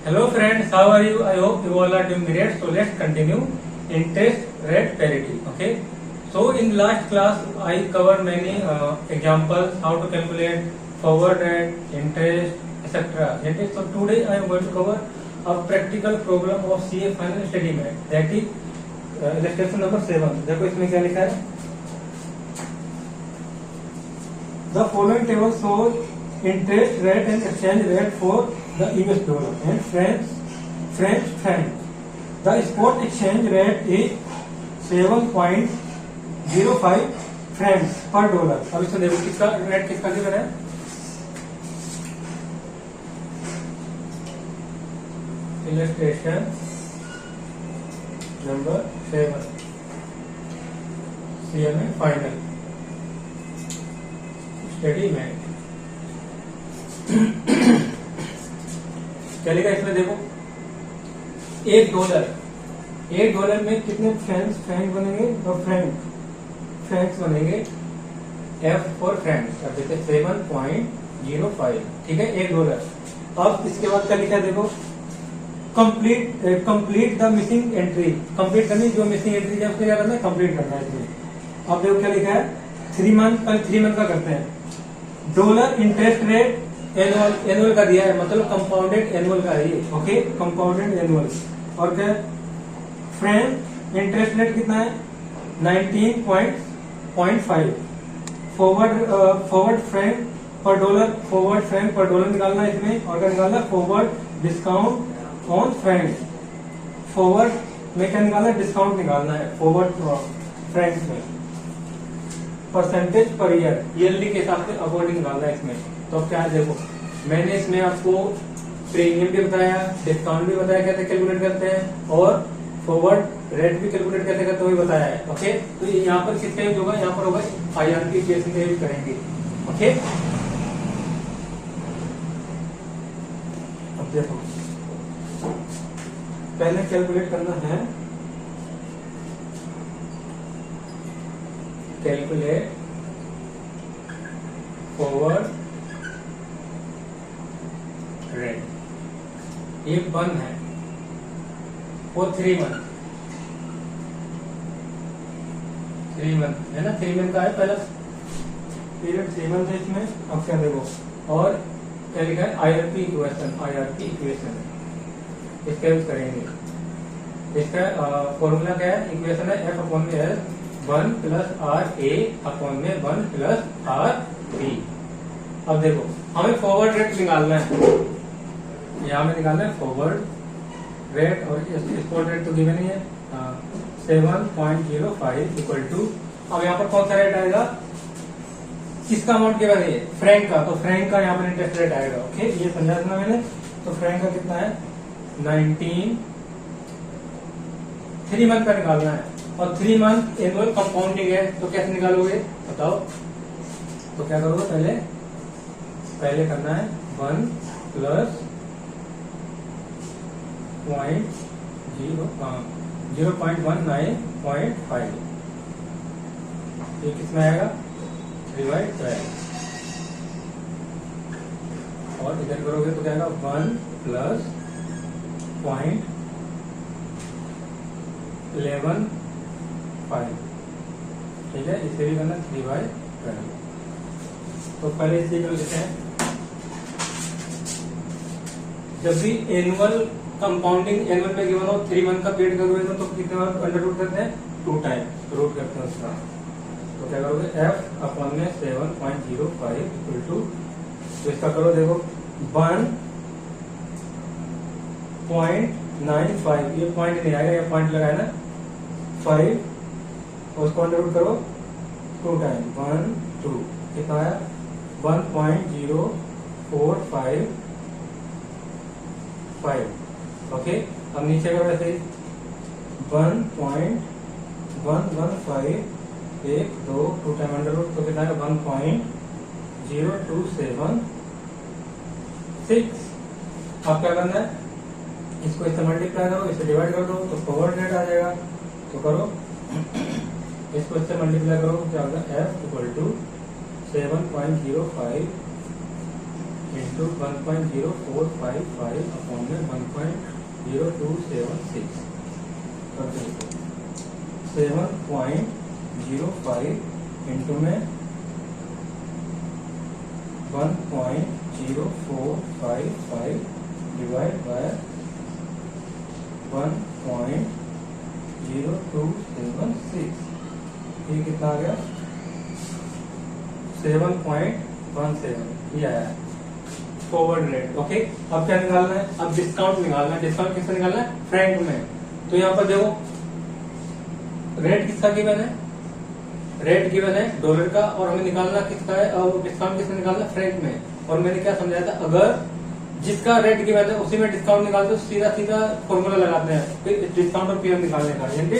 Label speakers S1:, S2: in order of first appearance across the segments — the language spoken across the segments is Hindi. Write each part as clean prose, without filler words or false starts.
S1: Hello friends, how are you? I hope you all are doing great. So let's continue interest rate parity. Okay. So in last class I covered many examples how to calculate forward rate, interest, etc. So today I am going to cover a practical problem of CA final statement, that is illustration number 7. देखो इसमें क्या लिखा है? The following table shows interest rate and exchange rate for the US dollar and French franc. The spot exchange rate is 7.05 francs per dollar. अब इसमें देखो किसका रेट किसका गिवन है? Illustration number 7. CMA final statement. चलेगा इसमें देखो एक डॉलर में कितने फ्रैंक बनेंगे और फ्रैंक्स बनेंगे F फॉर फ्रैंक्स। अब देखते 7.05, ठीक है, $1। अब इसके बाद क्या लिखा है देखो, complete the missing entry. Complete करनी, जो मिसिंग एंट्री है उसको क्या करना है, कंप्लीट करना है इसमें। अब देखो क्या लिखा है, 3 मंथ, पहले 3 मंथ का करते हैं। डॉलर इंटरेस्ट रेट एनुअल का दिया है, मतलब कंपाउंडेड एनुअल का है ये। Okay, compounded annual. और क्या, फ्रैंक इंटरेस्ट रेट कितना है, 19.5। फॉरवर्ड फ्रैंक पर डॉलर निकालना है इसमें। और क्या निकालना है, forward discount on Frank. Forward में क्या निकालना है, डिस्काउंट निकालना है फॉरवर्ड फ्रैंक में। परसेंटेज पर ईयरली के हिसाब से अकॉर्डिंग निकालना है इसमें। तो अब क्या है देखो, मैंने इसमें आपको प्रीमियम भी बताया, डिस्काउंट भी बताया कैसे कैलकुलेट करते हैं, और फॉरवर्ड रेट भी कैलकुलेट कैसे करते हुए बताया है। ओके, तो यहाँ पर किसका यूज होगा, यहाँ पर होगा IRP इक्वेशन का यूज करेंगे। ओके, अब देखो पहले कैलकुलेट करना है, कैलकुलेट फॉरवर्ड रेट। ये 1 है वो 3 मंथ है ना, 3 मंथ का है पहला पीरियड, 3 मंथ है इसमें। अब क्या देखो, और क्या लिखा है, IRP इक्वेशन इसका यूज करेंगे। इसका फॉर्मूला क्या है, इक्वेशन है F अपॉन में S 1 प्लस RA अपॉन में 1 प्लस RB। अब देखो हमें फॉरवर्ड रेट निकालना है, यहाँ में निकालना है फॉरवर्ड रेट, और स्पॉट रेट तो गिवन ही है 7.05 इक्वल टू। अब यहाँ पर कौन सा रेट आएगा, किसका अमाउंट गिवन है, फ्रैंक का। तो फ्रैंक का यहाँ पर इंटरेस्ट रेट आएगा। ओके, ये समझा देना मैंने। तो फ्रैंक का कितना है, 3 मंथ का निकालना है, और 3 मंथ एनुअल कंपाउंडिंग है। तो कैसे निकालोगे बताओ, तो क्या करोगे, पहले करना है 1 प्लस 0.195, ये किसमें आएगा, डिवाइड 12, और इधर करोगे तो क्या आएगा 1 प्लस 0.115, ठीक है। इसे भी करना 3/12। तो पहले इसे कर लेते हैं, जब भी एनुअल कंपाउंडिंग एनुअल में गिवन हो 3 मंथ का पीरियड करोगे तो कितने बार अंडर रूट करते हैं, 2 टाइम रूट करते हैं उसका। तो क्या करोगे, F अपॉन में 7.05 इक्वल टू, तो इसका करो देखो 1.95, ये पॉइंट नहीं आएगा, ये पॉइंट लगाया ना 5, और उसको अंडर रूट करो 2 टाइम 1 2, कितना आया 1.0455। ओके, अब नीचे का वैसे 1.115 1 2 2 टाइम अंडर रूट, तो कितना है 1.0276। अब क्या करना है, इसको इससे मल्टीप्लाई करो, इससे डिवाइड कर दो, तो फॉरवर्ड रेट आ जाएगा। तो करो, इसको इससे मल्टीप्लाई करो, क्या होगा, F equal to 7.05 into 1.0455 upon में 1.0276 करते 7.05 इंटू में 1.0455 डिवाइड बाय 1.0276, ये कितना आ गया 7.17, ये आया फॉरवर्ड रेट। ओके, अब क्या निकालना है, अब डिस्काउंट निकालना है। डिस्काउंट किससे निकालना है, फ्रैंक में। तो यहाँ पर देखो रेट किसका गिवन है, रेट गिवन है डॉलर का, और हमें निकालना किसका है, और डिस्काउंट किसमें निकालना है, फ्रैंक में। और मैंने क्या समझाया था, अगर जिसका रेट गिवन है उसी में डिस्काउंट निकालते तो सीधा सीधा फॉर्मूला लगाते हैं फिर डिस्काउंट और पीएम निकालने का। यानी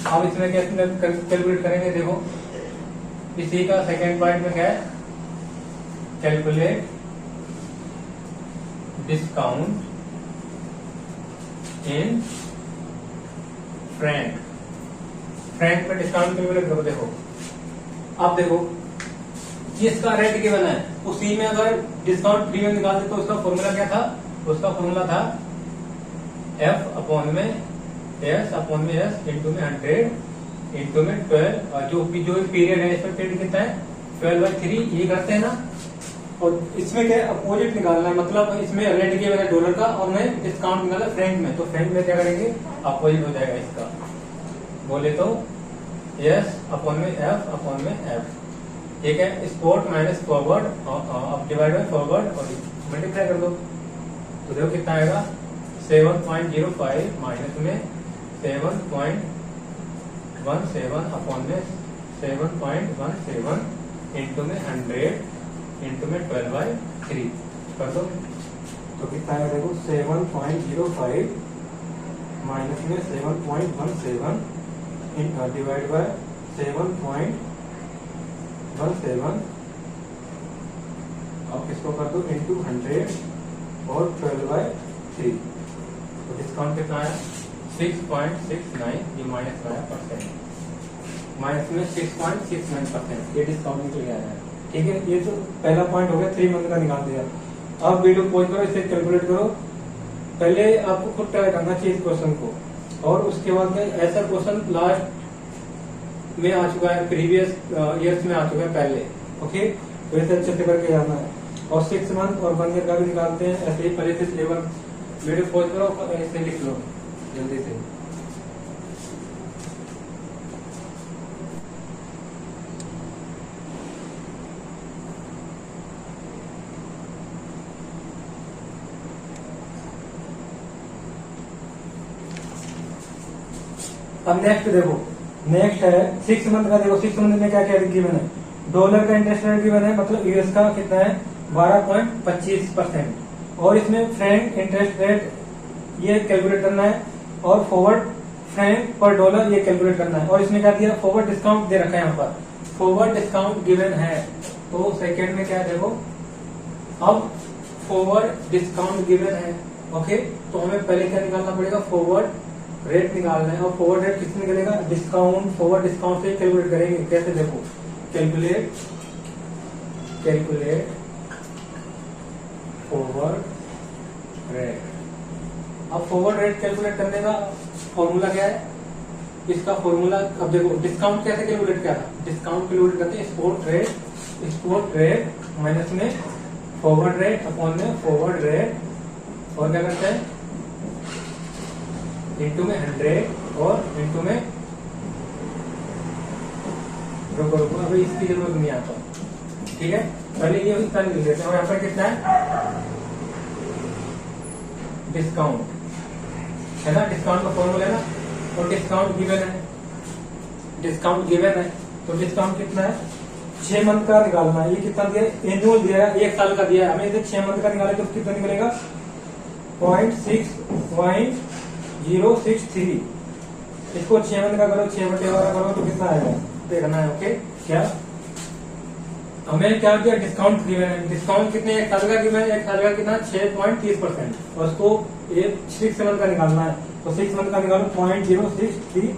S1: अब इसमें कैसे कैलकुलेट करेंगे, देखो इसी का सेकेंड पॉइंट में क्या है, calculate discount in Frank. Frank में डिस्काउंट कैलकुलेट करो। देखो अब देखो जिसका रेट गिवन है उसी में अगर डिस्काउंट प्रीमियम निकालते तो उसका फॉर्मूला क्या था, उसका फॉर्मूला था एफ अपॉन में एस अपॉन में एस इंटू में 100 इंटू में 12, और जो पीरियड है इसमें पीरियड कितना है 12/3, ये करते हैं ना। और इसमें क्या अपोजिट निकालना है, मतलब इसमें रेट गिवन है डॉलर का और मैं डिस्काउंट निकाला फ्रैंक में, तो फ्रैंक में क्या करेंगे अपोजिट हो जाएगा इसका। बोले तो एस अपॉन में एफ अपॉन में एफ, ठीक है, स्पॉट माइनस फॉरवर्ड अब डिवाइड बाय फॉरवर्ड और मल्टीप्लाई कर दो तो देखो कितना आएगा 7.05 माइनस में 7.17 अपॉन में 7.17 इंटू में 100 इंटू में 12/3 कर दो तो कितना आएगा, देखो 7.05 माइनस में 7.17 डिवाइड बाय 7.17 अब इसको कर दो इंटू 100 और 12/3, तो डिस्काउंट कितना आया 6.69, ये माइनस में आया परसेंट, माइनस में 6.69% ये डिस्काउंट निकल गया है। ठीक है, ये तो पहला पॉइंट हो गया 3 मंथ का निकाल दिया। अब वीडियो पॉज करो, इसे कैलकुलेट करो। पहले आपको खुद ट्राई करना चाहिए इस क्वेश्चन को, और उसके बाद में ऐसा क्वेश्चन लास्ट में आ चुका है, प्रीवियस ईयर्स में आ चुका है पहले। ओके, तो इसे अच्छे से करके जाना है। और 6 मंथ और 1 ईयर का भी निकालते हैं ऐसे ही। पहले से लेवल वीडियो पॉज करो, ऐसे लिख लो जल्दी से। अब नेक्स्ट देखो, नेक्स्ट है 6 मंथ का। देखो 6 मंथ में क्या क्या गिवन है, डॉलर का इंटरेस्ट रेट गिवन है, मतलब यूएस का कितना है 12.25%, और इसमें फ्रैंक इंटरेस्ट रेट ये कैलकुलेट करना है, और फॉरवर्ड फ्रैंक पर डॉलर ये कैलकुलेट करना है। और इसमें क्या दिया, फॉरवर्ड डिस्काउंट दे रखा है, यहाँ पर फॉरवर्ड डिस्काउंट गिवन है। तो सेकेंड में क्या है, देखो अब फॉरवर्ड डिस्काउंट गिवन है। ओके, तो हमें पहले क्या निकालना पड़ेगा, फॉरवर्ड रेट निकालना है। और फॉरवर्ड रेट किससे निकलेगा, डिस्काउंट, फॉरवर्ड डिस्काउंट से कैलकुलेट करेंगे। कैसे, देखो कैलकुलेट फॉरवर्ड रेट। अब फॉरवर्ड रेट कैलकुलेट करने का फॉर्मूला क्या है, इसका फॉर्मूला अब देखो डिस्काउंट कैसे कैलकुलेट किया था, डिस्काउंट कैलकुलेट करते हैं स्पॉट रेट माइनस में फॉरवर्ड रेट अपॉन में फॉरवर्ड रेट, और क्या करते हैं इंटू में 100 और इंटू में रुको अभी इसकी जरूरत नहीं आता। ठीक है, पहले ये इसका लिख लेते हैं। और यहाँ पर कितना है डिस्काउंट है ना, डिस्काउंट का फॉर्मूला है ना, और डिस्काउंट गिवन है, तो डिस्काउंट कितना है 6 मंथ का निकालना है। ये कितना दिया, एनुअल दिया है, 1 साल का दिया है हमें, इसे 6 मंथ का निकाले तो कितना निकलेगा 0.6063। इसको 6 मंथ का करो, 6/12 करो तो कितना आएगा देखना है। ओके, क्या हमें क्या दिया, डिस्काउंट गिवन है। डिस्काउंट कितने, 1 साल का गिवन है, 1 साल का कितना 6.30%, और उसको ये 6 मंथ का निकालना है। तो 6 मंथ का निकालो 0.063,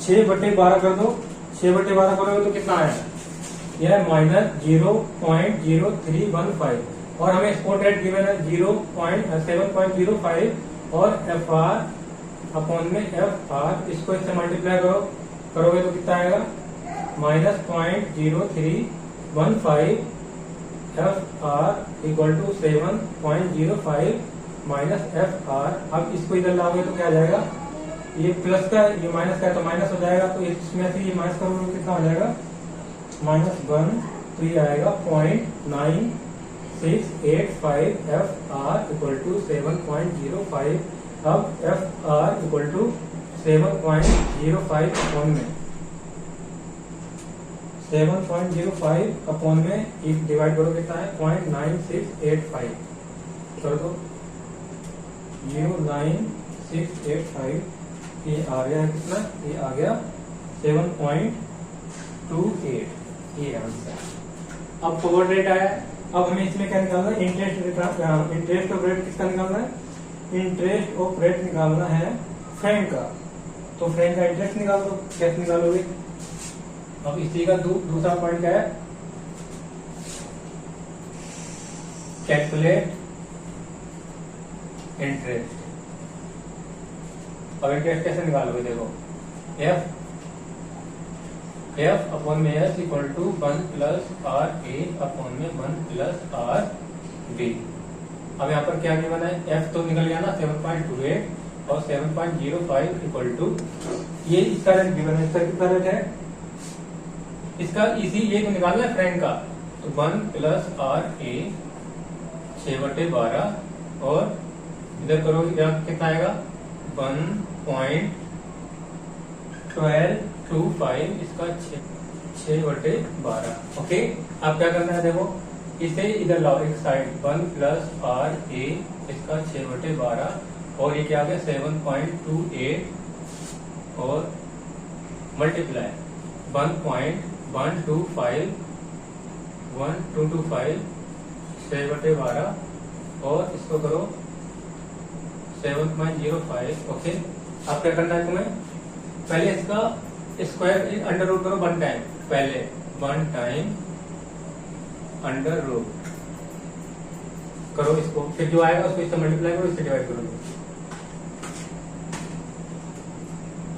S1: 6/12 कर दो, 6/12 करोगे तो कितना आएगा, यह -0.0315। और हमें स्पॉट रेट गिवन है 7.05 और एफ आर अपॉन में एफ आर, इसको इससे मल्टीप्लाई करोगे तो कितना आएगा -0.0315 F R equal to 7.05 minus F R. अब इसको इधर लाओगे तो क्या आ जाएगा, ये प्लस का ये माइनस का है तो माइनस हो जाएगा, तो इसमें से ये माइनस करोगे तो कितना हो जाएगा -1, तो ये आएगा 0.9685 एफ आर इक्वल टू 7.05। अब F R equal to 7.05 upon में 7.05 अपॉन में एक डिवाइड करो कितना है 0.9685, कर दो 0.9685, ये आ गया कितना, ये आ गया 7.28, ये आंसर। अब फॉरवर्ड रेट आया, अब हमें इसमें क्या निकालना है, इंटरेस्ट ऑफ रेट किसका निकालना है, इंटरेस्ट ऑफ रेट निकालना है फ्रेंड का। तो फ्रेंड का इंटरेस्ट निकाल दो, कैसे निकालोगे। अब इसी का दूसरा पॉइंट क्या है, कैलकुलेट इंटरेस्ट। अब इंटरेस्ट कैसे निकालोगे, देखो एफ अपॉन में S equal to 1 plus R A upon में 1 प्लस आर बी। अब यहाँ पर क्या गिवन है, एफ तो निकल गया ना 7.28 और 7.05 इक्वल टू ये इसका रेट गिवन है, इसका कितना रेट है, इसका इसी ये तो निकालना है फ्रेंड का, तो 1 प्लस आर ए 6/12 और इधर करोगे कितना आएगा 1.1225, इसका 6/12। ओके, अब क्या करना है, देखो इसे इधर लाओ एक साइड, 1 प्लस आर ए इसका 6/12 और ये क्या आ गया 7.28 और मल्टीप्लाई 1.1225 6/12 और इसको करो 7.05। ओके, अब क्या करना है तुम्हें, पहले इसका स्क्वायर अंडर रूट करो 1 टाइम, पहले 1 टाइम अंडर रूट करो इसको, फिर जो आएगा उसको इससे मल्टीप्लाई करो, इससे डिवाइड करो।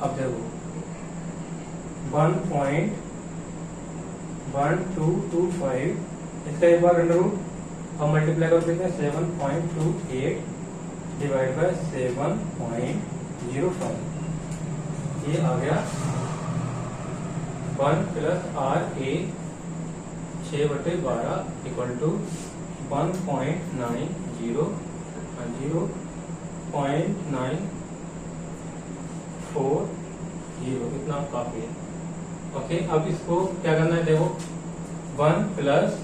S1: अब देखो 1.1225 इसका एक बार अंडर रूट, अब मल्टीप्लाई करो कितने 7.28 डिवाइड बाय 7.05, ये आ गया 1 plus R A 6/12 equal to 0.940, इतना काफी है। ओके, अब इसको क्या करना है, देखो 1 प्लस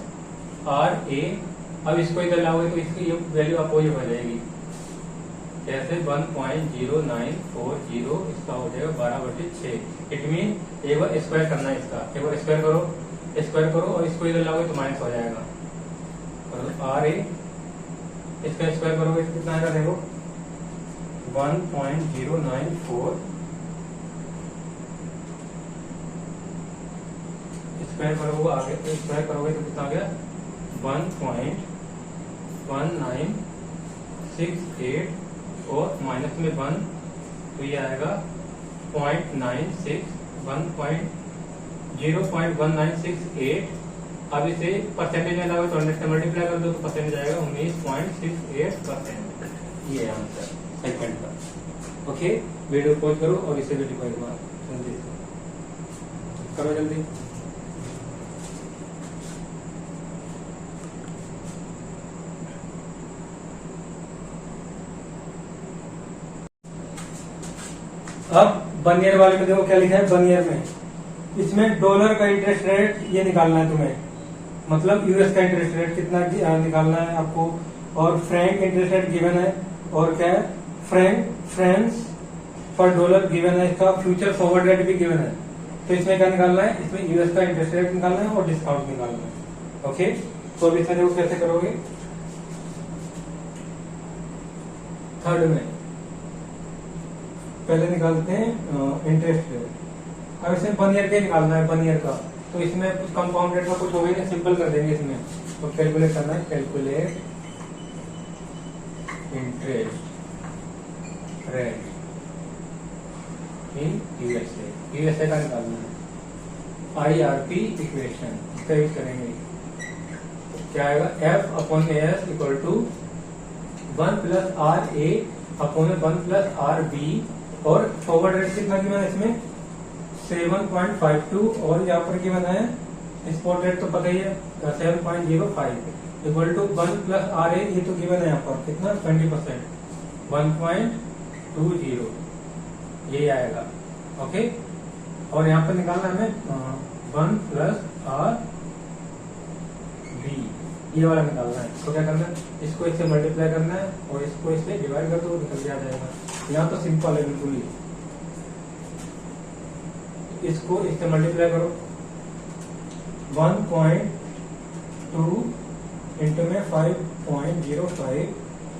S1: आर ए, अब इसको इधर लाओगे तो इसकी ये वैल्यू अपोजिट हो जाएगी, जैसे 1.0940 इसका हो जाएगा 12/6। इट मीन एक बार स्क्वायर करना है इसका, एक बार स्क्वायर करो और इसको इधर लाओगे तो माइनस हो जाएगा, और आर ए इसका स्क्वायर करोगे तो कितना आएगा, देखो 1.094 स्क्वायर करोगे आगे, स्क्वायर करोगे तो कितना आ गया 1.1968 और माइनस में 1 तो ये आएगा 0.1968। अब इसे परसेंटेज में लाओगे तो 100 से मल्टीप्लाई कर दो तो परसेंटेज आएगा 19.68%। ये आंसर सेकंड का। ओके, वीडियो पॉज करो और इसे वीडियो को एक बार करो जल्दी। अब 1 ईयर वाले में देखो क्या लिखा है, 1 ईयर में इसमें डॉलर का इंटरेस्ट रेट ये निकालना है तुम्हें, मतलब यूएस का इंटरेस्ट रेट कितना निकालना है आपको, और फ्रैंक इंटरेस्ट रेट गिवन है, और क्या है फ्रेंच पर डॉलर गिवन है, इसका फ्यूचर फॉरवर्ड रेट भी गिवन है। तो इसमें क्या निकालना है, इसमें यूएस का इंटरेस्ट रेट निकालना है और डिस्काउंट निकालना है। ओके, तो अब इसमें देखो कैसे करोगे, थर्ड में पहले निकालते हैं इंटरेस्ट रेट। अब इसमें 1 ईयर का निकालना है, 1 ईयर का, तो इसमें कुछ कंपाउंड रेट का कुछ हो गया, सिंपल कर देंगे इसमें तो कैलकुलेट करना है, calculate interest rate in USA का निकालना है। IRP इक्वेशन इसका यूज करेंगे, क्या आएगा, F upon S equal to 1 plus R A upon 1 plus R B, और फॉरवर्ड रेट कितना गिवन है इसमें 7.52, और यहाँ पर गिवन है स्पॉट रेट तो पता ही है 7.05 इक्वल टू 1 प्लस आर ए, ये तो गिवन है यहाँ पर कितना 20%, 1.20 ये आएगा। ओके, और यहाँ पर निकालना है हमें 1 प्लस आर बी, ये वाला निकालना है। तो क्या करना है, इसको इससे मल्टीप्लाई करना है और इसको इससे डिवाइड कर दो, निकल आ जाएगा। यहाँ तो सिंपल है बिल्कुल ही, इसको इससे मल्टीप्लाई करो 1.2 इंटू में 5.05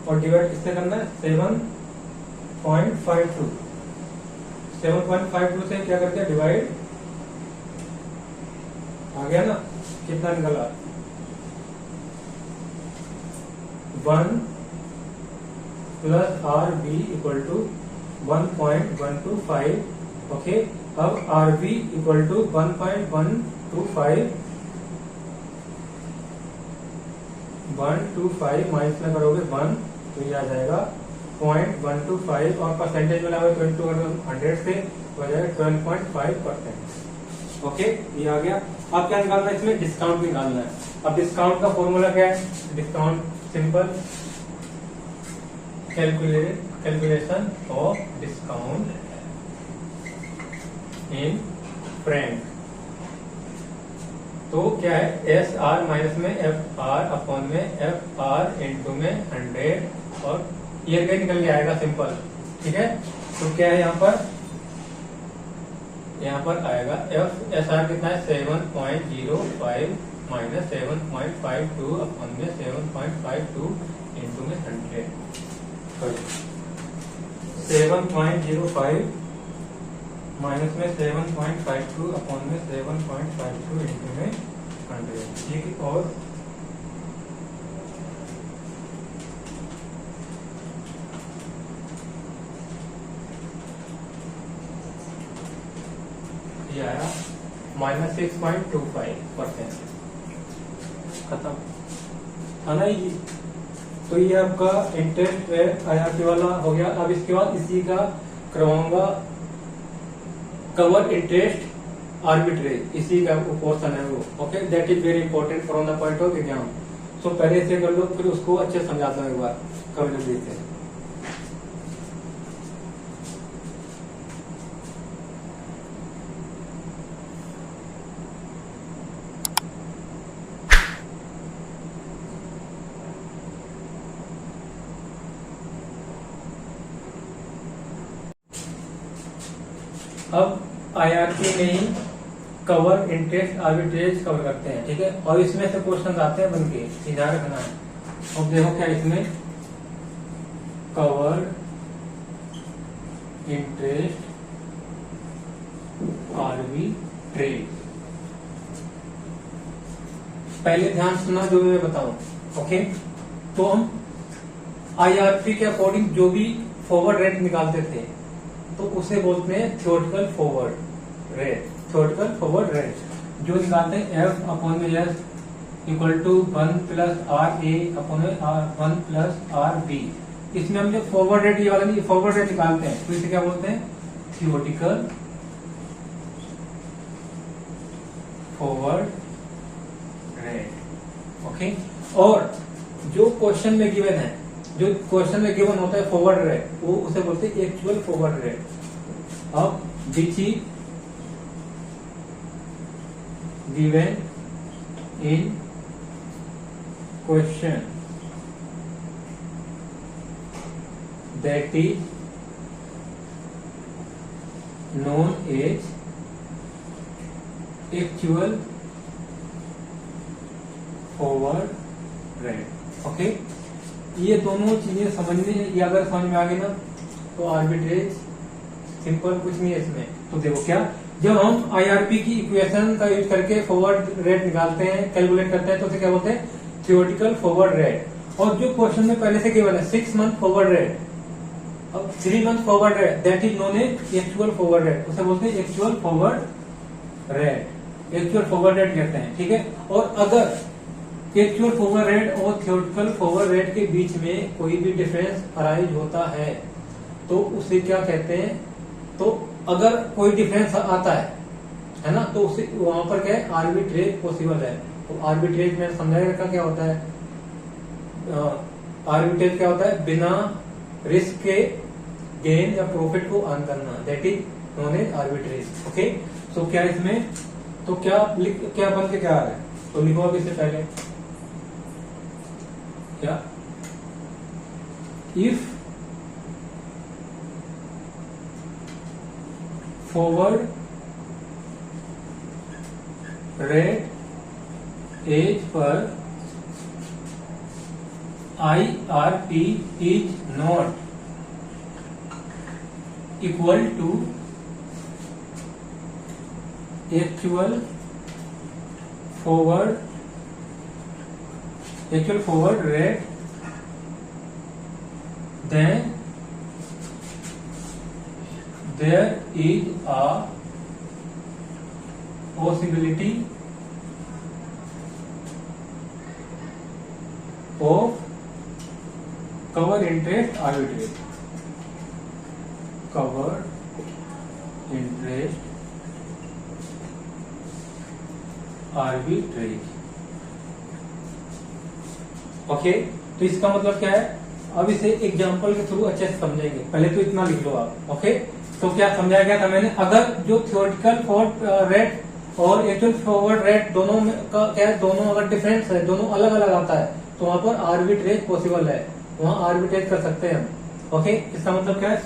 S1: और डिवाइड किससे करना है 7.52 से क्या करते हैं डिवाइड, आ गया ना, कितना निकला 1 plus R B equal to 1.125। Okay, अब R B equal to 1.125 minus में करोगे 1 तो ये आ जाएगा 0.125, और परसेंटेज में लाओगे 100 से हो जाएगा 12.5%। ओके, ये आ गया। अब क्या निकालना है, इसमें डिस्काउंट निकालना है। अब डिस्काउंट का फॉर्मूला क्या है, discount simple, calculation of discount in Frank. तो क्या है, एस आर माइनस में एफ आर अपॉन में एफ आर इंटू में 100, और ईयर का निकल के आएगा सिंपल। ठीक है, तो क्या है यहाँ पर आएगा एफ एस आर कितना है 7.05 माइनस 7.52 अपॉन में 7.52 इंटू में 100, 7.05 माइनस में 7.52 अपॉन में 7.52 इंटू में 100। ठीक, और ये आया -6.25%। खत्म है ना ये। तो ये आपका इंटरेस्ट रेट IRP वाला हो गया। अब इसके बाद इसी का करवाऊंगा कवर इंटरेस्ट आर्बिट्रेज, इसी का पोर्शन है वो। Okay, that is very important from the point of exam. So पहले से कर लो, फिर उसको अच्छे समझाता हूँ एक बार कवर से। अब IRP में ही कवर इंटरेस्ट आर्बिट्रेज कवर करते हैं। ठीक है, और इसमें से क्वेश्चन आते हैं बनके, ध्यान रखना है। अब देखो क्या इसमें, कवर इंटरेस्ट आर्बिट्रेज। पहले ध्यान सुनना जो मैं बताऊं। ओके, तो हम IRP के अकॉर्डिंग जो भी फॉरवर्ड रेट निकालते थे तो उसे बोलते हैं theoretical forward rate. Theoretical forward rate जो निकालते हैं F अपॉन में S equal to 1 plus R A upon में 1 प्लस आर बी। इसमें हम जो फॉरवर्ड रेट, ये वाला नहीं, फॉरवर्ड रेट निकालते हैं तो इसे क्या बोलते हैं, थ्योरेटिकल फॉरवर्ड रेट। ओके, और जो क्वेश्चन में गिवन है, जो क्वेश्चन में गिवन होता है फॉरवर्ड रेट, वो उसे बोलते हैं एक्चुअल फॉरवर्ड रेट। अब which is given in question that is known as actual forward rate. Okay, ये दोनों चीजें समझने, ये अगर समझ में आ गई ना तो आर्बिट्रेज सिंपल, कुछ नहीं है इसमें। तो देखो क्या, जब हम IRP की इक्वेशन का यूज करके फॉरवर्ड रेट निकालते हैं, कैलकुलेट करते हैं, तो उसे क्या बोलते हैं, थियोरेटिकल फॉरवर्ड रेट। और जो क्वेश्चन में पहले से गिवन है 6 मंथ फॉरवर्ड रेट, अब 3 month forward rate, that is known as actual forward rate, उसे बोलते हैं actual forward rate, actual forward rate कहते हैं, ठीक है। और अगर एक्चुअल फॉरवर्ड रेट और थियोरेटिकल फॉरवर्ड रेट के बीच में कोई भी डिफरेंस अराइज होता है तो उसे क्या कहते हैं, तो अगर कोई डिफरेंस आता है ना, तो उसे वहां पर क्या है, आर्बिट्रेज पॉसिबल है। तो आर्बिट्रेज में समझाएगा क्या होता है, आर्बिट्रेज क्या होता है, बिना रिस्क के गेन या प्रॉफिट को अर्न करना, that is known as arbitrage. Okay, तो क्या इसमें, तो क्या बन के क्या आ रहा है, तो लिखो अब इससे पहले क्या, if forward rate as per IRP is not equal to actual forward rate, then there is a possibility of cover interest arbitrage, cover interest arbitrage। Okay, तो इसका मतलब क्या है, अब इसे एग्जांपल के थ्रू अच्छे से समझेंगे। पहले तो इतना लिख लो आप। ओके, तो क्या समझाया गया था मैंने, अगर जो थियोरेटिकल फॉरवर्ड रेट और एक्चुअल फॉरवर्ड रेट दोनों में का क्या है, दोनों अगर डिफरेंस है, दोनों अलग अलग आता है, तो वहां पर आर्बिट्रेज पॉसिबल है, वहां आर्बिट्रेज कर सकते हैं हम। ओके, इसका मतलब क्या है,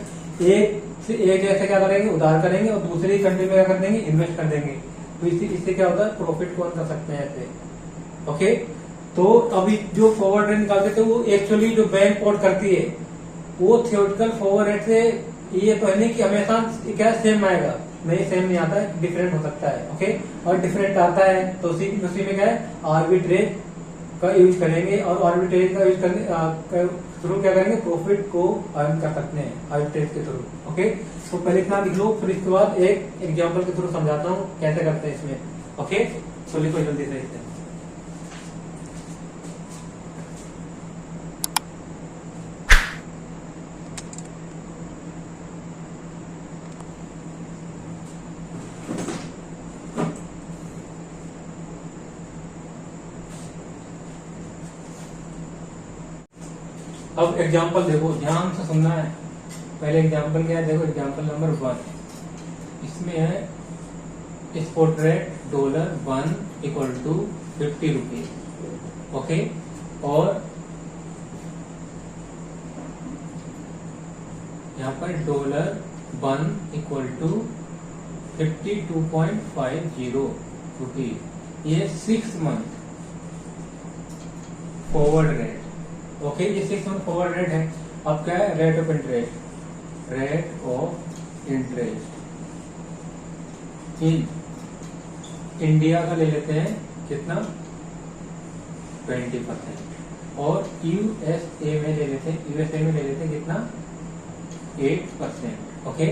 S1: एक से एक जैसे क्या करेंगे, उधार करेंगे और दूसरी कंट्री में क्या कर देंगे, इन्वेस्ट कर देंगे, तो इससे क्या होता है, प्रॉफिट को अर्न कर सकते हैं ऐसे। ओके, तो अभी जो फॉरवर्ड रेट निकालते थे वो एक्चुअली जो बैंक कोट करती है वो थियोरेटिकल फॉरवर्ड रेट से, ये तो है नहीं कि हमेशा क्या सेम आएगा, नहीं सेम नहीं आता है, डिफरेंट हो सकता है। ओके, और डिफरेंट आता है तो उसी में क्या है, आर्बिट्रेज का यूज करेंगे, और आर्बिट्रेज का यूज करने थ्रू क्या करेंगे, प्रॉफिट को अर्न कर सकते हैं आर्बिट्रेज के थ्रू। ओके, तो पहले इतना लिख लो, फिर इसके बाद एक एग्जांपल के थ्रू समझाता हूँ कैसे करते हैं इसमें। ओके, तो लिखो जल्दी से इसे। अब एग्जाम्पल देखो, ध्यान से सुनना है। पहले एग्जाम्पल क्या है, देखो एग्जाम्पल नंबर 1, इसमें है spot rate $1 equal to 50 rupees. Okay, और यहाँ पर $1 इक्वल टू 52.50 रुपीज, ये 6 मंथ फॉरवर्ड रेट। ओके, ये 6 मंथ फॉरवर्ड रेट है। अब क्या है, rate of interest, rate of interest in India का ले लेते हैं कितना, 20%, और यूएसए में ले लेते हैं कितना, 8%। ओके,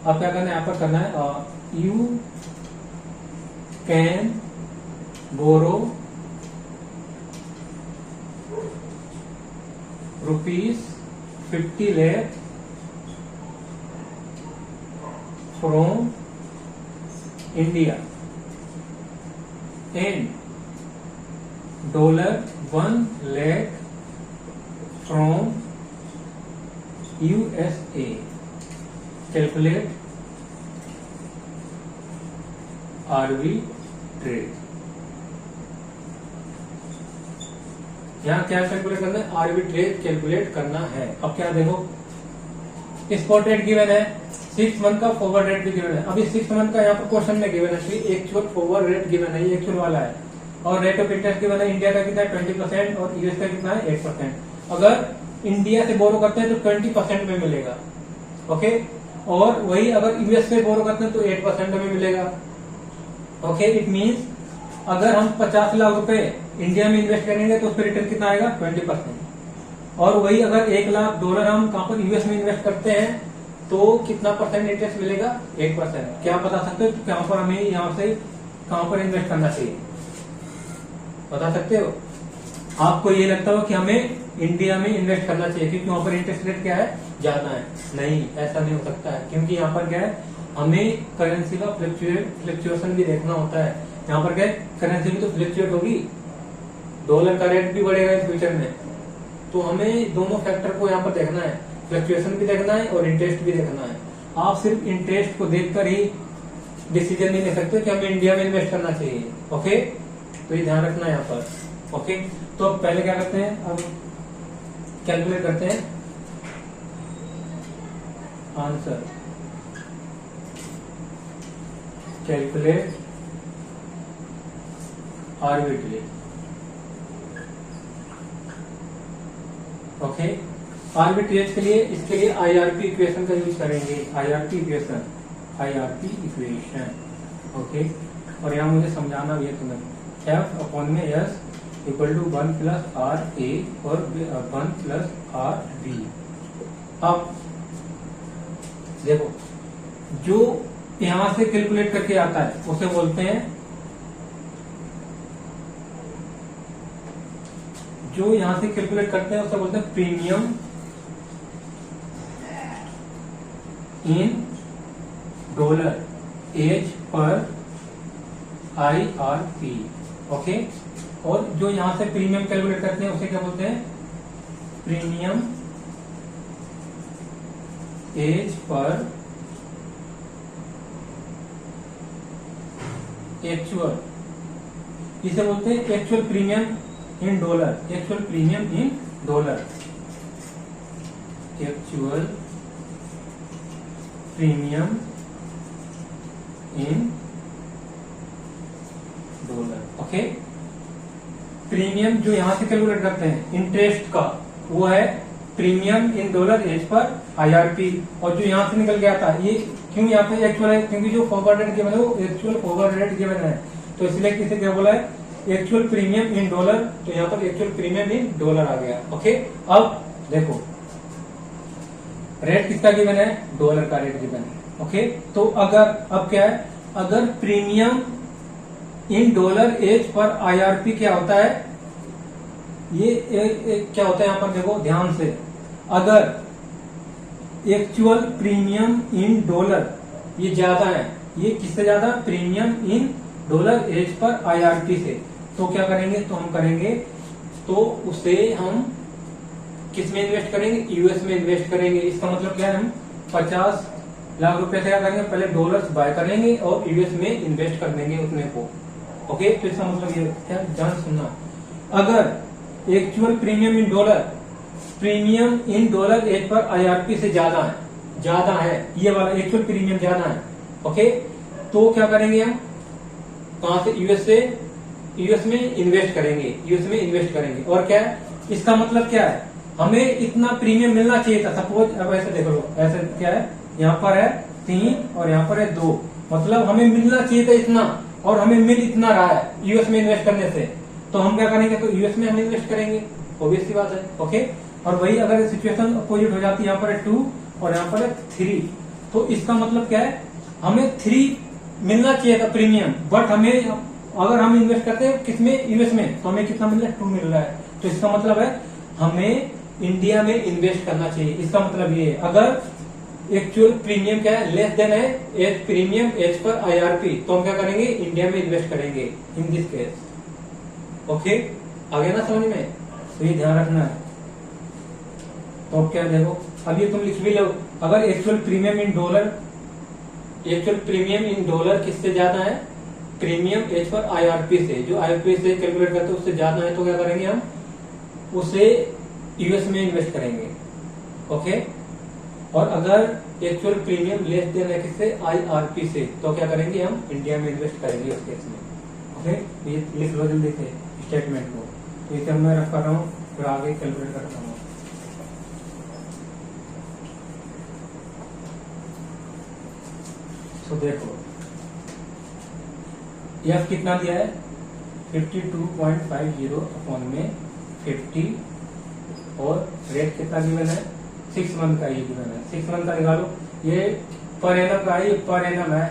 S1: अब क्या करना है, यहाँ पर करना है, you can borrow ₹50 lakh from India and $1 lakh from USA. Calculate arbitrage। यहाँ क्या कैलकुलेट करना है, आर्बिट्रेज कैलकुलेट करना है। अब क्या देखो, स्पॉट रेट गिवन है, 6 मंथ का फॉरवर्ड रेट भी गिवन है। अभी 6 मंथ का यहाँ पर क्वेश्चन में गिवन है, एक्चुअल फॉरवर्ड रेट गिवन है, ये एक्चुअल वाला है, और रेट ऑफ इंटरेस्ट गिवन है, इंडिया का कितना है 20% और यूएस का कितना है 8%। अगर इंडिया से बोरो करते हैं तो 20% में मिलेगा। ओके, और वही अगर यूएस से बोरो करते हैं तो 8% में मिलेगा। ओके, इट मीन्स अगर हम 50 लाख रुपए इंडिया में इन्वेस्ट करेंगे तो उस पर रिटर्न कितना आएगा 20%। और वही अगर $1,00,000 हम कहां पर यूएस में इन्वेस्ट करते हैं तो कितना परसेंट इंटरेस्ट मिलेगा 1%। क्या बता सकते हो कहां पर हमें यहाँ से कहां पर इन्वेस्ट करना चाहिए, बता सकते हो? आपको ये लगता हो कि हमें इंडिया में इन्वेस्ट करना चाहिए क्योंकि वहां पर इंटरेस्ट रेट क्या है, ज्यादा है। नहीं, ऐसा नहीं हो सकता है, क्योंकि यहाँ पर क्या है, हमें करेंसी का फ्लक्चुएशन भी देखना होता है। यहाँ पर क्या है, करेंसी भी तो फ्लक्चुएट होगी, डॉलर का रेट भी बढ़ेगा इन फ्यूचर में, तो हमें दोनों फैक्टर को यहाँ पर देखना है, फ्लक्चुएशन भी देखना है और इंटरेस्ट भी देखना है। आप सिर्फ इंटरेस्ट को देखकर ही डिसीजन नहीं ले सकते कि हमें इंडिया में इन्वेस्ट करना चाहिए। ओके, तो ये ध्यान रखना है यहाँ पर। ओके, तो अब पहले क्या करते हैं, हम कैलकुलेट करते हैं answer. Calculate arbitrage. Okay, arbitrage के लिए इसके लिए आईआरपी इक्वेशन का यूज करेंगे। आईआरपी इक्वेशन, ओके, और यहाँ मुझे समझाना भी है तुम्हें। एफ अपॉन में S equal to 1 plus R A और 1 प्लस आर बी। अब देखो, जो यहां से कैलकुलेट करके आता है उसे बोलते हैं, जो यहां से कैलकुलेट करते हैं उसे बोलते हैं premium in dollar as per IRP। Okay, और जो यहां से प्रीमियम कैलकुलेट करते हैं उसे क्या बोलते हैं, प्रीमियम एज पर एक्चुअल, इसे बोलते हैं actual premium in dollar. Actual premium in dollar, actual premium in dollar. Okay, premium जो यहां से कैलकुलेट करते हैं इंटरेस्ट का, वो है premium in dollar as per IRP। और जो यहां से निकल गया था, ये क्यों यहाँ पे एक्चुअल है, क्योंकि जो फॉरवर्ड रेट गिवन है वो एक्चुअल फॉरवर्ड रेट गिवन है, तो इसलिए किसे क्या बोला है, एक्चुअल प्रीमियम इन डॉलर। तो यहाँ पर एक्चुअल प्रीमियम इन डॉलर आ गया। ओके, अब देखो रेट किसका गिवन है, डॉलर का रेट गिवन है। ओके, तो अगर अब क्या है, अगर premium in dollar as per IRP क्या होता है, ये क्या होता है, यहां पर देखो ध्यान से, अगर एक्चुअल प्रीमियम इन डॉलर ये ज्यादा है, ये किससे ज्यादा, premium in dollar as per IRP से, तो क्या करेंगे, तो हम करेंगे, तो उसे हम किस में इन्वेस्ट करेंगे, यूएस में इन्वेस्ट करेंगे। इसका मतलब क्या है, हम 50 लाख रुपए से क्या करेंगे, पहले डॉलर्स बाय करेंगे और यूएस में इन्वेस्ट कर देंगे उतने को। ओके, तो इसका मतलब ये क्या, ध्यान सुनना, अगर actual premium in dollar, premium in dollar as per IRP से ज्यादा है, ये वाला एक्चुअल प्रीमियम ज्यादा है। ओके, तो क्या करेंगे हम, कहां से, यूएस में इन्वेस्ट करेंगे। और क्या है, इसका मतलब क्या है, हमें इतना प्रीमियम मिलना चाहिए था। सपोज अब ऐसे देख लो, ऐसे क्या है, यहाँ पर है 3 और यहाँ पर है 2, मतलब हमें मिलना चाहिए था इतना, और हमें मिल इतना रहा है यूएस में इन्वेस्ट करने से, तो हम क्या करेंगे, तो यूएस में हम इन्वेस्ट करेंगे, ऑब्वियस सी बात है। ओके, और वही अगर सिचुएशन अपोजिट हो जाती है, यहाँ पर है 2 और यहाँ पर है 3, तो इसका मतलब क्या है, हमें 3 मिलना चाहिए था प्रीमियम, बट हमें अगर हम इन्वेस्ट करते हैं किसमें, यूएस में, तो हमें कितना मिल रहा है, 2 मिल रहा है। तो इसका मतलब है हमें इंडिया में इन्वेस्ट करना चाहिए। इसका मतलब ये है, अगर एक्चुअल प्रीमियम क्या है, लेस देन है as premium as per IRP, तो हम क्या करेंगे, इंडिया में इन्वेस्ट करेंगे इन दिस केस। ओके, आ गया ना समझ में, तो ये ध्यान रखना है। तो क्या देखो, अब ये तुम लिख भी लो, अगर एक्चुअल प्रीमियम इन डॉलर किससे ज्यादा है, प्रीमियम एज पर IRP से, जो IRP से कैलकुलेट करते हैं उससे ज्यादा है, तो क्या करेंगे हम, उसे यूएस में इन्वेस्ट करेंगे। ओके, और अगर एक्चुअल प्रीमियम लेस देन है किससे, IRP से, तो क्या करेंगे, हम इंडिया में इन्वेस्ट करेंगे उस केस में। ओके, ये लिख लो जल्दी से स्टेटमेंट को, तो इसे मैं रख कर रहा हूँ, फिर आगे कैलकुलेट करता हूँ। तो देखो, एफ कितना दिया है, 52.50 अपॉन में 50 और रेट कितना गिवन है 6 मंथ का ये गिवन है 6 मंथ का निकालो ये पर एनम का है ये पर एनम है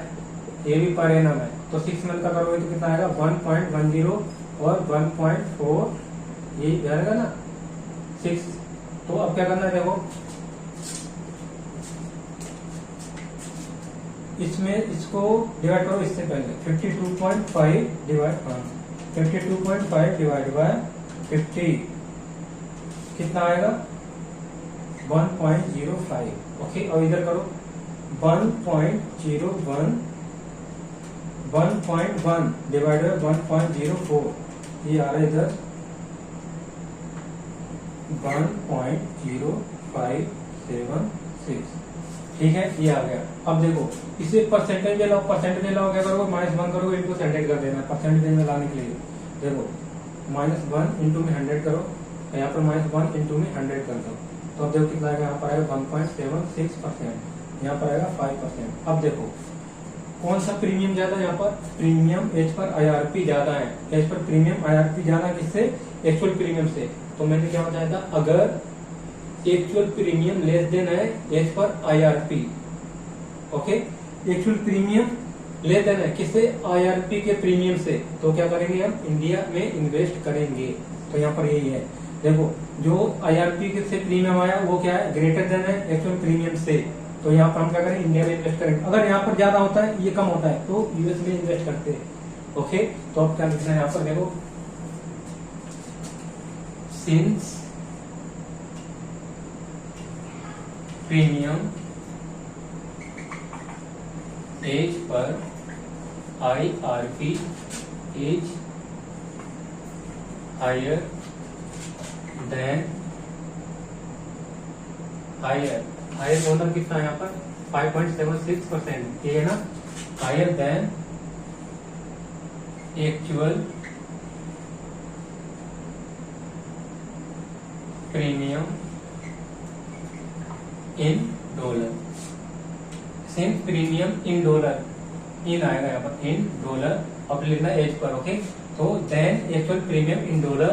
S1: ये भी पर एनम है तो 6 मंथ का करोगे तो कितना आएगा 1.10 और 1.4 ये आएगा ना 6 तो अब क्या करना है देखो इसमें इसको डिवाइड करो इससे पहले 52.5 डिवाइड बाय 50 कितना आएगा 1.05 ओके और इधर करो 1.1 डिवाइड बाय 1.04 ये आ रहा है इधर 1.0576 ठीक है ये आ गया। अब देखो इसे परसेंटेज लाओ क्या करोगे -1 करोगे इनको सेंटेज कर देना परसेंटेज में लाने के लिए देखो -1 इंटू में 100 करो यहाँ पर -1 इंटू में 100 कर दो तो अब देखो कितना आएगा यहाँ पर आएगा 1.76% यहाँ पर आएगा 5%। अब देखो कौन सा प्रीमियम ज्यादा है यहाँ पर प्रीमियम एज पर IRP ज्यादा है एज पर प्रीमियम IRP ज्यादा किससे एक्चुअल प्रीमियम से तो मैंने क्या बताया था अगर एक्चुअल प्रीमियम लेस देन है as per IRP okay actual premium less than है किससे IRP के प्रीमियम से तो क्या करेंगे हम इंडिया में इन्वेस्ट करेंगे तो यहाँ पर यही है देखो जो IRP के से प्रीमियम आया वो क्या है ग्रेटर देन है एक्चुअल प्रीमियम से तो यहाँ पर हम क्या करेंगे इंडिया में इन्वेस्ट करेंगे अगर यहाँ पर ज्यादा होता है ये कम होता है तो यूएस में इन्वेस्ट करते हैं ओके तो अब क्या लिखना है यहाँ पर देखो since premium as per IRP is higher than higher बोनर कितना है यहाँ पर 5.76% ये है ना higher than actual premium in dollar since premium in dollar in आएगा यहाँ पर इन डॉलर अब लिखना एज पर ओके तो then actual premium in dollar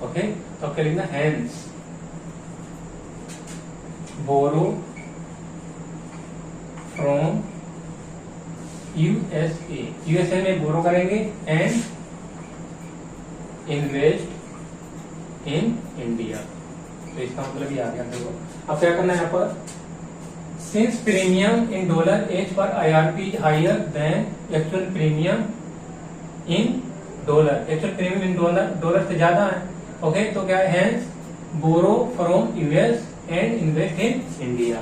S1: okay तो क्या लिखना हेंस बोरो फ्रॉम यूएसए में बोरो करेंगे एंड इन्वेस्ट इन इंडिया तो इसका मतलब ये आ गया देखो अब क्या करना है यहाँ पर since premium in dollar as per IRP higher than actual premium in dollar actual premium in dollar से ज्यादा है ओके तो क्या है hence borrow from US and invest in India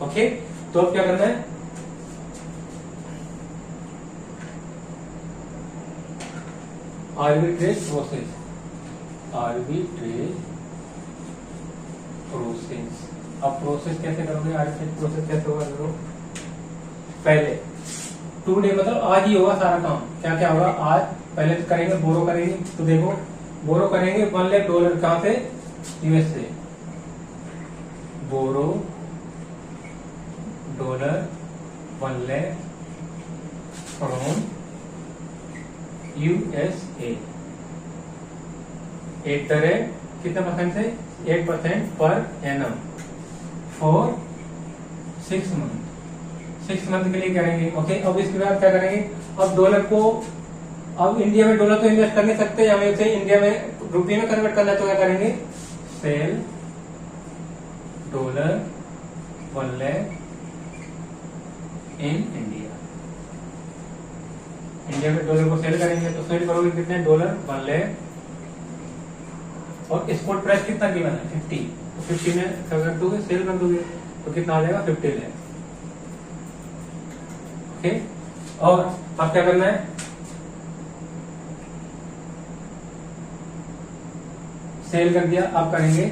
S1: okay तो अब क्या करना है आर्बिट्रेज प्रोसेस अब प्रोसेस कैसे करोगे आर्बिट्रेज प्रोसेस कैसे होगा देखो पहले टुडे मतलब आज ही होगा सारा काम क्या क्या होगा आज पहले तो करेंगे बोरो करेंगे तो देखो बोरो करेंगे $1 लाख कहां से यूएस से बोरो $1 lakh from USA eight the rate कितना परसेंट से 8% पर एनम फॉर 6 मंथ के लिए करेंगे ओके अब इसके बाद क्या करेंगे अब डॉलर को अब इंडिया में डॉलर तो इन्वेस्ट कर नहीं सकते हमें उसे इंडिया में रुपये में कन्वर्ट करना है तो क्या करेंगे सेल $1 लाख इन इंडिया में डॉलर को सेल करेंगे तो सेल करोगे कितने $1 लाख और स्पॉट प्राइस कितना गिवन है 50 तो 50 में क्या कर दोगे सेल कर दोगे तो कितना आ जाएगा 50 लाख ओके और अब क्या करना है सेल कर दिया आप करेंगे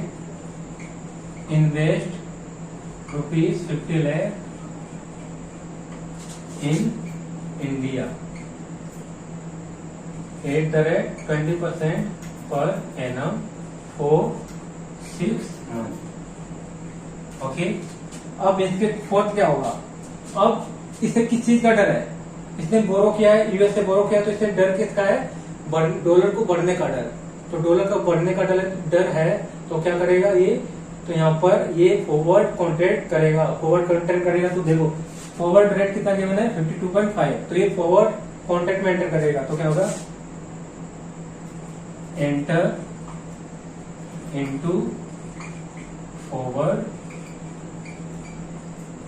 S1: invest ₹50 lakh in India at the rate 20% per annum for 6 month okay अब इसके फोर्थ क्या होगा अब इसे किस चीज का डर है इसने बोरो किया है, यूएस से बोरो किया, तो इससे डर किसका है, डॉलर को बढ़ने का डर। तो डॉलर का बढ़ने का डर है, तो क्या करेगा ये, तो यहाँ पर ये फॉरवर्ड कॉन्ट्रैक्ट करेगा। फॉरवर्ड कॉन्ट्रैक्ट करेगा तो देखो फॉरवर्ड रेट कितना गिवन है 52.5, तो ये फॉरवर्ड कॉन्ट्रैक्ट में एंटर करेगा, तो क्या होगा, enter into forward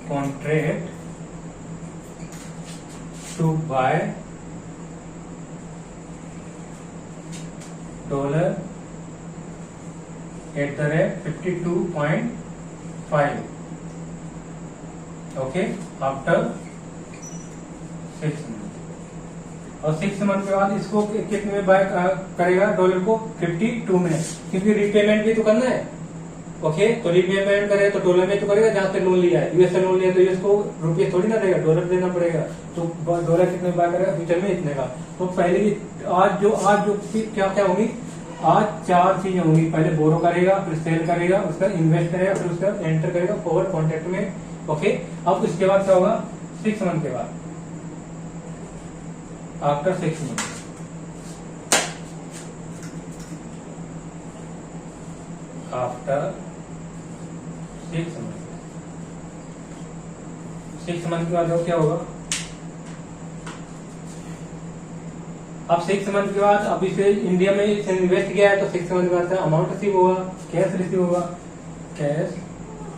S1: contract to buy dollar at the rate 52.5, okay, after 6 month. और 6 मंथ के बाद इसको कितने में बाय करेगा डॉलर को, 52 में, क्योंकि रीपेमेंट भी तो करना है, ओके। तो रीपेमेंट करे तो डॉलर में तो करेगा, जहां से लोन लिया है, यूएस से लोन लिया तो यूएस को रुपये थोड़ी ना देगा, डॉलर देना पड़ेगा। तो डॉलर कितने में बाय करेगा, फ्यूचर में इतने का। तो पहले भी आज जो क्या क्या होगी, आज 4 चीजें होंगी, पहले बोरो करेगा, फिर सेल करेगा, उसका इन्वेस्ट करेगा, फिर उसका एंटर करेगा फॉरवर्ड कॉन्ट्रैक्ट में, ओके। अब उसके बाद क्या होगा, 6 मंथ के बाद, after 6 month, after 6 month, 6 month के बाद क्या होगा, अब 6 मंथ के बाद, अब इसे इंडिया में इन्वेस्ट किया है, तो 6 मंथ के बाद अमाउंट रिसीव होगा, कैश रिसीव होगा, कैश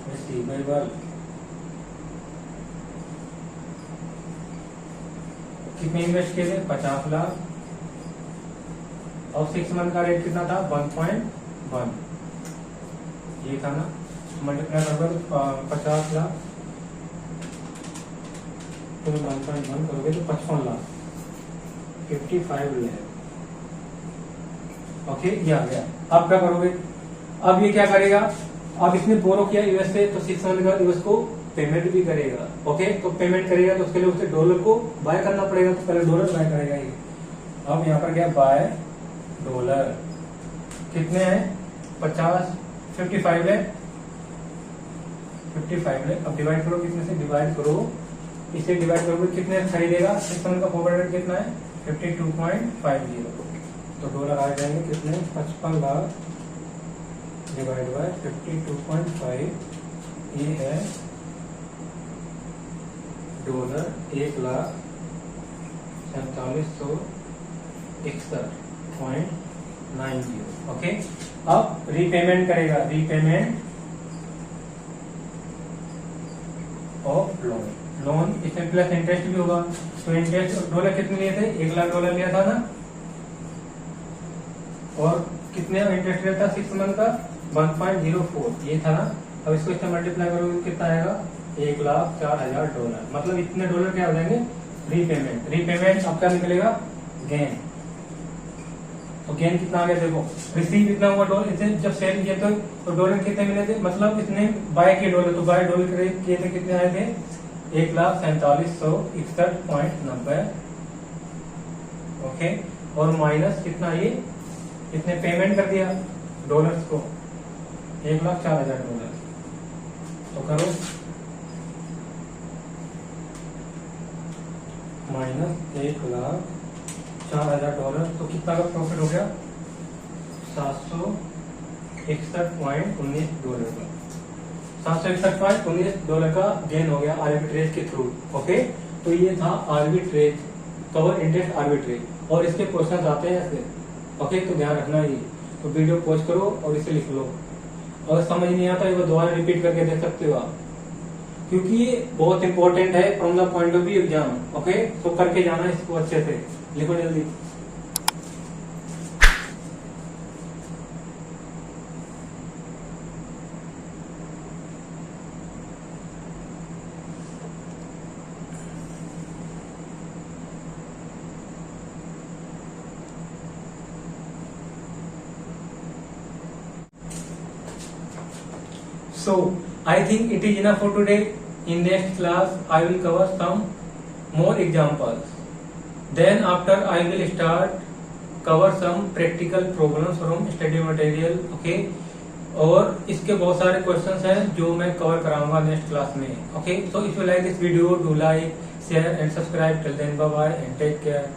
S1: रिसीवेबल, कितने इन्वेस्ट किए थे, 50 लाख, और 6 मंथ का रेट कितना था, 1.1, ये था ना, मल्टीप्लाई करोगे तो 50 लाख, तो 1.1 करोगे तो 55 लाख, 55 लाख, ओके, ये आ गया। अब क्या करोगे, अब ये क्या करेगा, अब इसने बोरो किया यूएस से, तो 6 मंथ के बाद यूएस को पेमेंट भी करेगा, ओके। तो पेमेंट करेगा तो उसके लिए उसे डॉलर को बाय करना पड़ेगा, तो पहले डॉलर बाय करेगा ये। अब यहाँ पर क्या, बाय डॉलर, कितने हैं, 55 है, 55 है। अब डिवाइड करो, कितने से डिवाइड करो, इसे डिवाइड करोगे कितने खरीदेगा, 6 मंथ का फॉरवर्ड रेट कितना है, 52.50, तो डॉलर आ जाएंगे कितने, 55 लाख डिवाइड बाय 52.5, ये है डॉलर 1,47,161.90, ओके। अब रीपेमेंट करेगा, रीपेमेंट ऑफ लोन, लोन इसमें प्लस इंटरेस्ट भी होगा, तो इंटरेस्ट डॉलर कितने लिए थे, 1 लाख डॉलर लिया था ना, और कितने इंटरेस्ट रेट था 6 मंथ का, 1.04 ये था ना। अब इसको इससे मल्टीप्लाई करोगे कितना आएगा, 1,04,000 डॉलर, मतलब इतने डॉलर क्या हो जाएंगे, रीपेमेंट। रीपेमेंट अब क्या निकलेगा, गेन, तो गेन कितना आ गया, देखो रिसीव इतना हुआ डॉलर, इसे जब सेल किया तो डॉलर कितने मिले थे, मतलब इसने बाय किए डॉलर, तो बाय डॉलर किए थे, कितने आए थे, 1,47,161.90, ओके। और माइनस कितना, ये इसने पेमेंट कर दिया डॉलर्स को, 1,04,000 डॉलर, तो करो माइनस 1,04,000 डॉलर, तो कितना का प्रॉफिट हो गया, 761.19 डॉलर का, 761.19 डॉलर का गेन हो गया आर्बिट्रेज के थ्रू, ओके। तो ये था आर्बिट्रेज, कवर इंटरेस्ट आर्बिट्रेज, और इसके क्वेश्चन आते हैं ऐसे, ओके। तो ध्यान रखना ये, तो वीडियो पॉज करो और इसे लिख लो, अगर समझ नहीं आता है वो दोबारा रिपीट करके देख सकते हो आप, क्योंकि ये बहुत इंपॉर्टेंट है from the point of view exam, okay. तो करके जाना इसको अच्छे से, लिखो जल्दी। So I think it is enough for today. In next class I will cover some more examples. Then after I will start cover some practical problems from study material, okay. और इसके बहुत सारे क्वेश्चंस हैं जो मैं कवर कराऊंगा नेक्स्ट क्लास में, okay. So if you like this video, do like, share and subscribe. Till then, bye bye and take care.